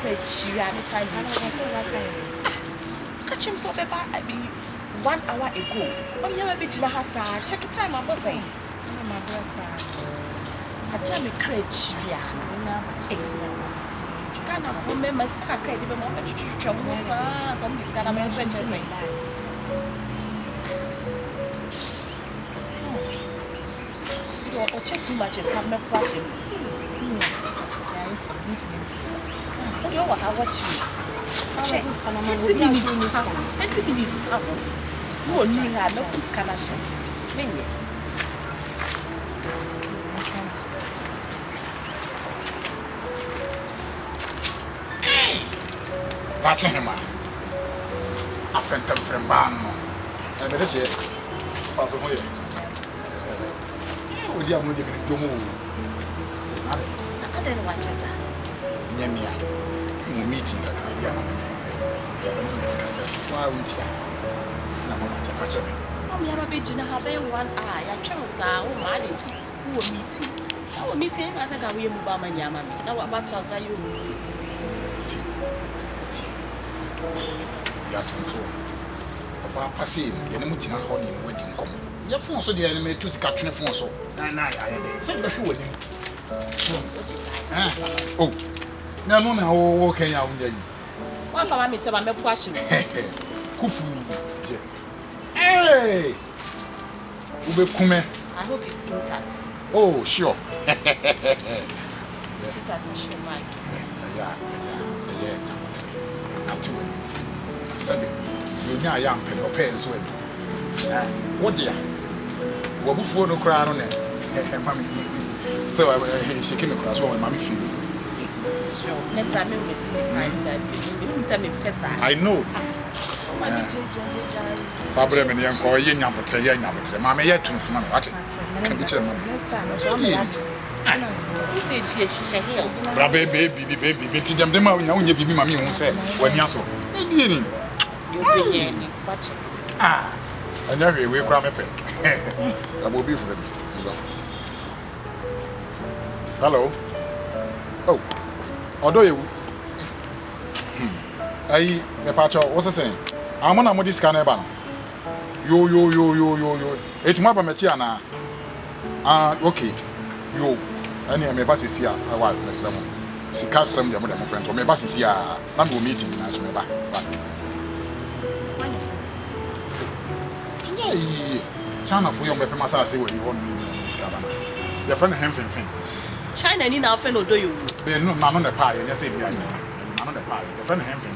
crazy anytime you see. Catch him so beba 1 hour ago. I'm here be jina hasa. Check the time I'm saying. My brother. I tell me crazy. Kana for me my scar credit be mo chuchu some this kind of message say. Or check too much is have me question. Yes, I'm to be busy. What do you want to watch you? 30 minutes. No, you have no push connection. Many. Watching him. I friend them from Ban. And this year, pass away. We are moving to move. I don't watch us. Yamia. Meeting that we are discussing. Why would you? No much of a I'm here a bit in a 1 eye. I chance our married who will meeting. Our meeting as I can move by my yammy. Now about us why you meeting. Yes, and so. Papa passing, the Mutina honey wedding come. Your phone so the enemy to the captain phone so. I said the with him. Oh, no, okay, now. One for me to my question. Kufu. Hey! Ube kume. I hope it's intact. Oh, sure. Yeah. Sabi, you nya yam pen or pen so. What dear? What before no crown on it? Mammy. So I she came across one mammy feel. Sure. Next time we waste time, sir. You send me pesa. I know. Fabre me yan ko ye nyabotre ye nyabotre. Mammy yet to fun what? Can be tell me. Next time, Who said she here? Bra baby, binti dem dem a nya bibi mammy hu say wani aso. E die ni. You be here ni. Watch. Anya we kra me pe. Abo bi fu dem. Hello. Oh. Odo you. Ayi, me pacho, what's saying? I'm on a modi scanner ban. Yo. Etuma ba mechi ana. Okay. Yo. Ani me ba sisi a, wa mesra mo. Sika sam dem dem friend. Me ba sisi a, na go meeting na so me ba. Yeah. China for your be masa say we won me this cabana. Your friend Hemfin. China ni na friend odo you. Be no ma no na pa ye say bia. Ma no na pa. Your friend Hemfin.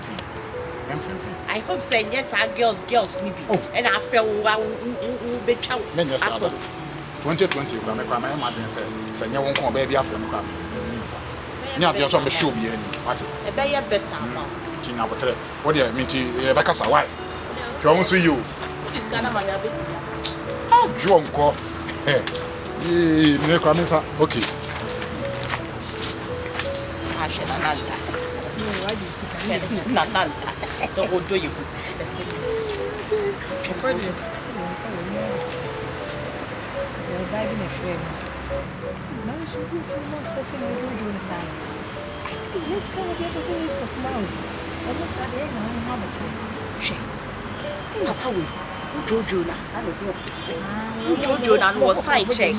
I hope say yes our girls ni bi. And I feel we be chow. 2020 kwa me kwa my say nya won ko ba bia afro me kwa. Nya bia so me show bia ni. What? E be ye better ma. Tina botre. What dey mean ti e be kasa why? Hwe won so you. This Ghana man abeti. Ah, jo nko. Me kwa me sa. Okay. Ashe na nanta. Na nanta. The odo you. The same. So vibing a friend. Now you should go to the monster saying you do this time. Let's come with your person is come now. Almost at the end of how much time. Papa we. Jojo na. I don't know. Jojo na was side check.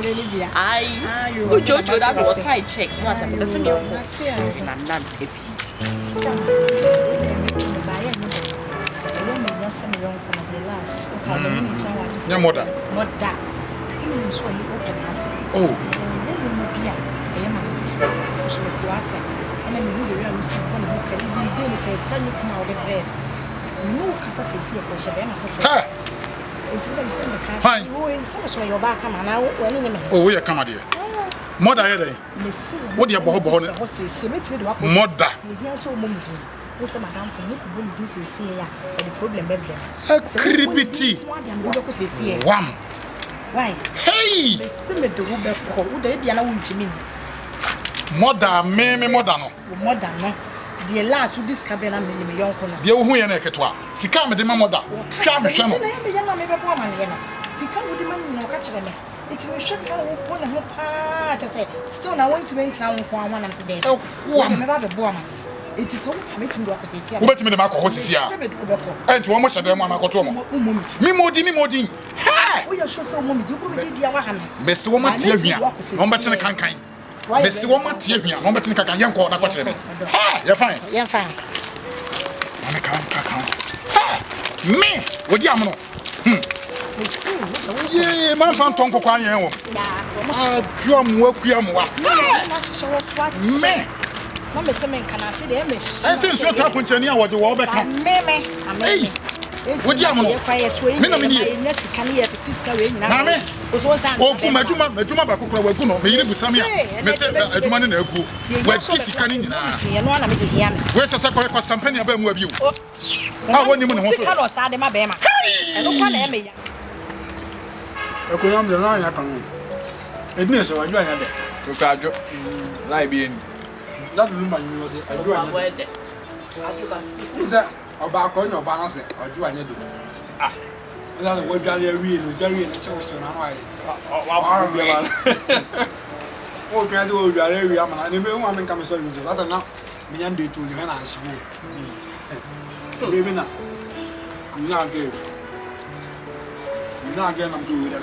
Jojo na was side check. So what I said the same. Na nan baby. Your mother. Oh. Oh, we are come here. Mother, what do you about mother? Cribity. Wham. Why? Hey! Mother, me mother no. Mother no. The last who discovered na me young kono. The who ye na ketwa. Sika me de mother. Hwa me hwe no. Na me yana me be bo amane no. Sika wo de mani no ka kire me. Iti me hwe ka wo po ne ho pa cha say still na want to maintain wo ko anwa na se dey. Wham. Me ba be bo amane. It is all permitting to access. Wobetimi de makọ hosisia. Enti wo mo hyede mo amakoto mo. Mi modi. Ha! We are sure so mommy, you go dey dia wa ha me. Mesi wo matie hwia. No betene kankan. Mesi wo matie hwia. No betene kankan ye nko na ko kire me. Ha! Ye fine. Ye fine. Ana kan. Ha! Me, wodi am no. Ye, man fan ton kokwa yen wo. Ah, dua mo akua mo wa. Me. Na me se men kana fi de me. I think so tap nchani a woje wo be ka. Me. Wodi am no. Me na me ni. Na sika ne ye tetiska we nyina. Na me. Oso san. O ku maduma ba kokura wa ku no. Me yiri busam ya. Me se aduma ne na aku. Wa ti sika ni nyina. Ye no na me de hia me. We se ko sampani aba mu abi o. Ah, woni mu ne ho so. Sika no sa de ma be ma. Eno kwa na e me ya. Ekoyam de na ya kan. Edine so waju anya de. To kajo. Lai bi en. That room man you say aju anya de. Nse oba akọni oba na se aju anya do. Ah. Ela wo dware awie na se wo na no aye. Wa bi ma. O twa se wo dware awie amana na me hu am nka me sorry just that na me yan dey to ni na ashiwo. Baby na. You na get. You na get am so we dey.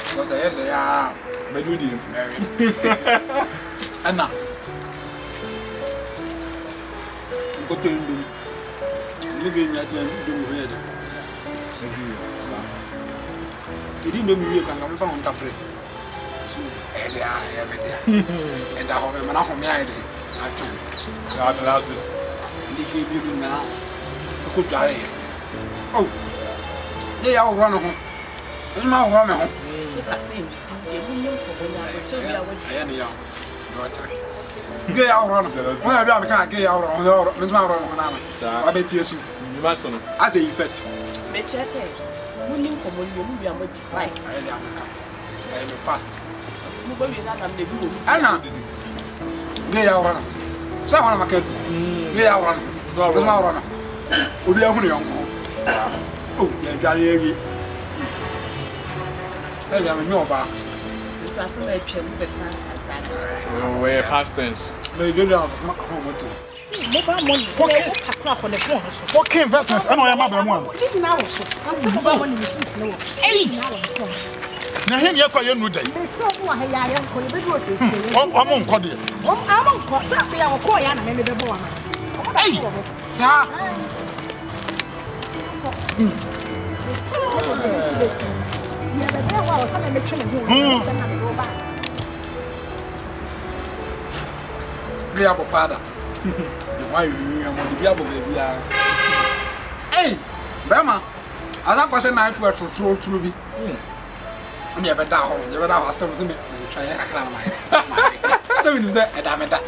Because I had ya Medudi. Mary. Anna. Go to him. Look at them, do me ready. He didn't know me, can come from Tafre. So, Elia, and I have a man of my idea. That's it. They gave you now a good guy. Oh, they are run home. It's my run home. Gay out run. Well, I can't gay out on Miss Mara on I bet yes. As a effect. Betcha say, when you come on, you are multiplying. I am past. Anna, gay out run. Someone of my gay out run. Miss Mara. Would be a young home. Oh, yeah, Gary. I am no bar. Oh, we're past tense. No, you don't have my mobile money. Fuck on the phone. Fuck investments. I know I am one. Even now, mobile money is no. Na him ye kwa ye nu dai. So who are ya ko ye be do say. Omo nko de. Am nko say ya ko ya na me be bo na. Hey. Ja. Gaya popada. The why you am on the biabo baby. Hey, Bema. As I was na to through be. Me be da ho, you be da ho asem me try akra na my. So we do that edameda.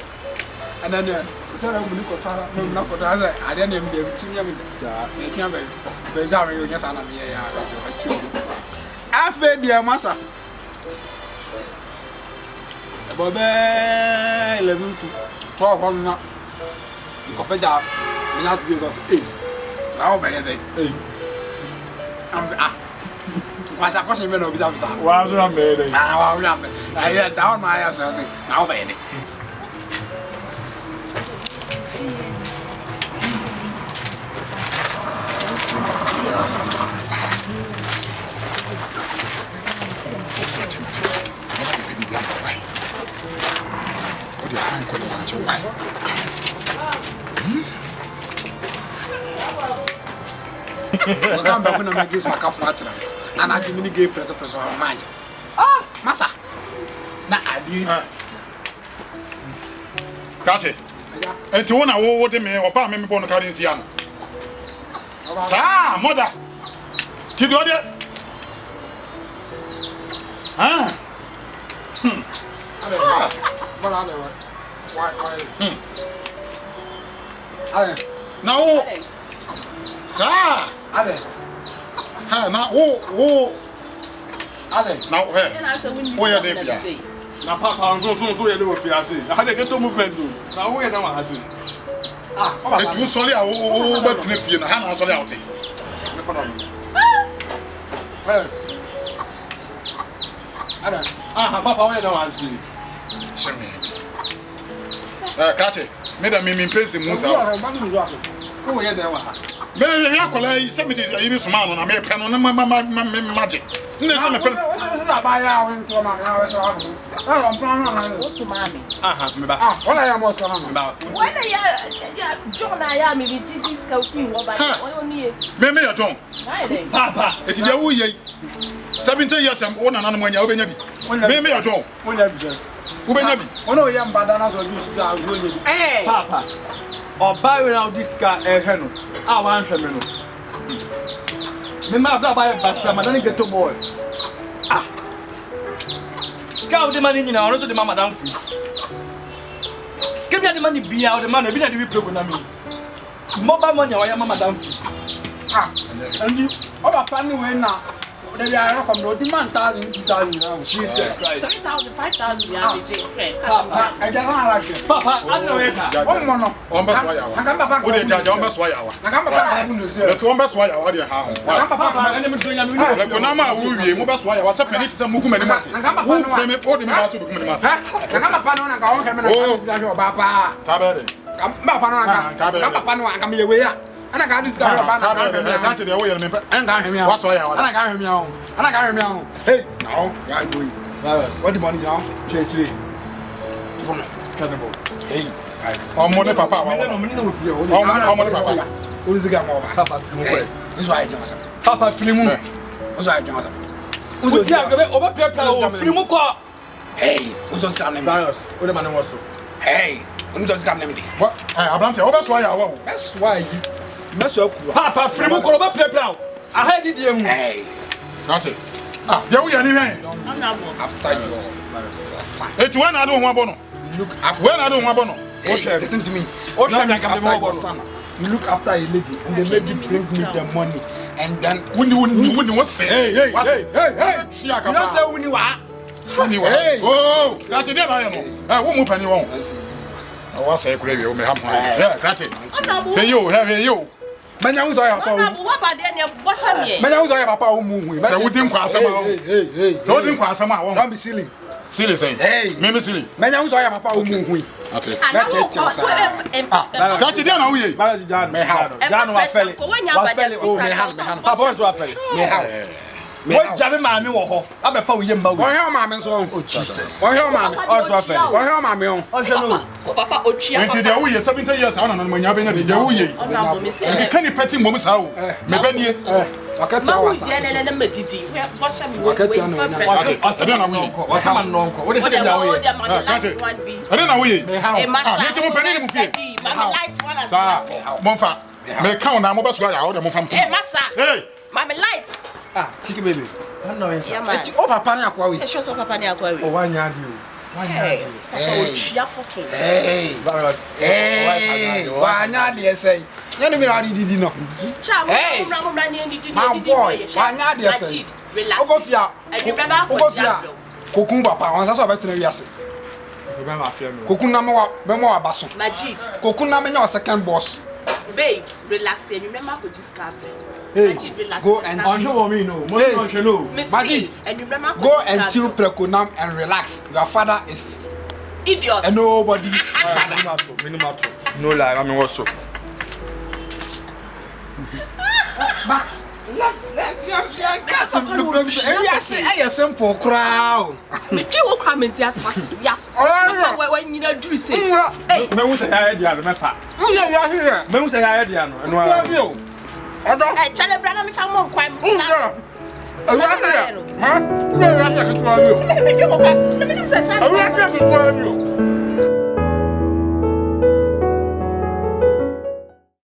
And then so I will look at no na ko da I dey name dem tinya me. Me twa be ja me nya sana me ya afe dia masa. Bobe 11 to 12 on na. Ko peja me na to Jesus eh. Na o be ye dey. Hey. Am kwasa kwasa me na obi za. Wa so am be dey. Na wa wi am. Na ye down my ass na o be ye dey. I come back when I make this my flat and I give me the gay pressure on money. Ah, massa. Na adi. Kati. Enti wona wo de me oba me bo no currency ano. Sa, mother. Ti do de. Ah. What are they? Why? Now. Sa. Ale. Ha, na wo. Ale. Now, hey. Oh, yeah, they feel. Na papa so ye dey fi ase. Na ha dey get movement o. Na wo ye na wa ase. Ah, E tu soli a wo ba tune fie na ha na soli a wote. Me fa na me. Ale. Ah, papa wo ye na wa ase. Cheme. Kate, me da me pense Musa. Ko ye de wa ha. Me ya kola yi se me dey yi suma no na me pe no na magic. Nde se me pe. Na ba ya won to ma na we so ha no. Ah, plan na na. Osu mami. Aha, me ba. Ah, wala ya mo so na me ba. When ya John ya me Jesus ka fi wo ba. Oni e. Me ya don. Papa. Eti dey wo ye. 17 years am ona na no anya obenya bi. Me ya don. Onya bi je. Obenya bi. Ono ye mbada na so bi su ga wo ye bi. Eh. Papa. Oba we now this car ehwe no. Ah wan hwe me no. Me ma bla ba basa madam get to boy. Ah. Ska the man ni na ono to the madam fu. Ska the man bia o the man e bi na the program na me. Mobile money wa ya madam fu. Ah. Andi oba pa ni we na. The ya come do the man 1,000 Jesus Christ. 3,000 5,000 ya be je. Papa, I just want like Papa, I know it. Oh no. On be so ya wa. Aka papa. Wo dey jaja on be so ya wa. Aka papa bu no se. Le so on be so ya wa dey ha ho. Aka Papa, papa. ene me do nya me Le ko na ma wo wie mo be so ya wa se penity se mugu mani mase. Wo se me o de me ba so bugu mani mase. Aka papa no na ka won keme na ka ga oba pa. Ta be de. Ka papa no na ka papa no aka me ye we ya. Ana ka dis ga oba na ka me. Kate dey wo ye me pe. Ana ka hwe me. Wa so ya wa. Ana ka hwe me ahun. Ana ka hwe me ahun. Hey, now, why do you? What the money now? Chechiri. Cannibal. Hey, Omo ne papa wa. no me no fie. Omo ne papa. O zi ga mo ba. Papa filimu ko. This why I do some. Papa filimu. That's why I do some. Uzi agbe oba pepa o filimu ko. Hey, who's just coming? Darius, o de man wo so. Hey, who's just coming? What? Abrante, o be so ya wa o. That's why you mess up. Papa filimu ko oba pepa o. Aha di die mu. Hey, Kate. Ah, dey wo ye ni wen. after your son. Eti when I don't want bono. You look after. When I don't want bono. Hey, listen to me. Oh, You look Shami, I can be after more your son. You look after a lady, and the lady brings me the money, and then. Wouldn't what say? Hey. See, You don't say when you are. Hey. Oh, that's it. I am. Who move anyone? That's it. I was a crazy. We have money. Yeah, that's it. Onabu. Hey you. Manya uzo ya papa. Onabu wa ba de ne bosha me. Manya uzo ya papa umu. Say wouldn't cross some. Hey. So wouldn't cross some. Don't be silly. Silly saying. Hey. Me silly. Manya uzo ya papa umu. That's it. That's That's it. Now we. Mara Jan. Me how? Jan wa fele. Oh, me how? Papa wa fele. Me how? Wo jabe maami wo ho. Abefa wo yemma wo. Wọ́n hẹ́ ọmọ mi sọ. Oh Jesus. Wọ́n hẹ́ ọmọ mi. Wọ́n hẹ́ ọmọ mi o. Ohwe no. Papa Ochia. Enti dey wo ye 70 years I na manya be na dey wo ye. Onabu me say. Can you pet mom sa o? Me ba nie. Wakati Ma awa wo sa. je ne medidi. Bosha me Wakati ano we na. I don't know we. Wa sama nonko. Wo de se dey da wo ye. I don't know we. Me how? Nti mo pani ni mu fie. Mama light one as Sa, monfa. Me count na mo ba so ya o de mo fam. Hey massa. Hey. Mama light. Ah, chiki baby. I know yes. Yeah man. O papa ni akwa we. E show so papa ni akwa we. O wa nya di o. Wa nya Hey. di. Papa Ochia fucking. Hey. Barot. Hey. Wa nya de say. Nyane mi na di no. Cha Hey. mo ni ndi. My boy, wa nya de say. Relax. Ogofia. And you remember Ogofia. Kokun papa, wan sa so betre wi ase. O be ma afia me. Kokun na me wa baso. Majid. Kokun na me nya second boss. Babes, relax. And you remember ko discover. Hey, Majid, relax. go and Onjo wo mi no. Mo no hwe no. Majid, and you remember go and chill prekonam and relax. Your father is Idiot. and nobody. Minimato. No lie, I mean what so. Max, let gas and look at me. I say I simple crowd. Me twi wo kwa menti asfasia. Oh, When you do say. Hey, Me hu se ya dia no mefa. you are here. Me hu se ya dia no. Eno Love ara. you. Other. Hey, chale brana mi fa mo kwa mi. You are here. Huh? You are here to love you. Me twi wo kwa. Me say sa. You are here to love you.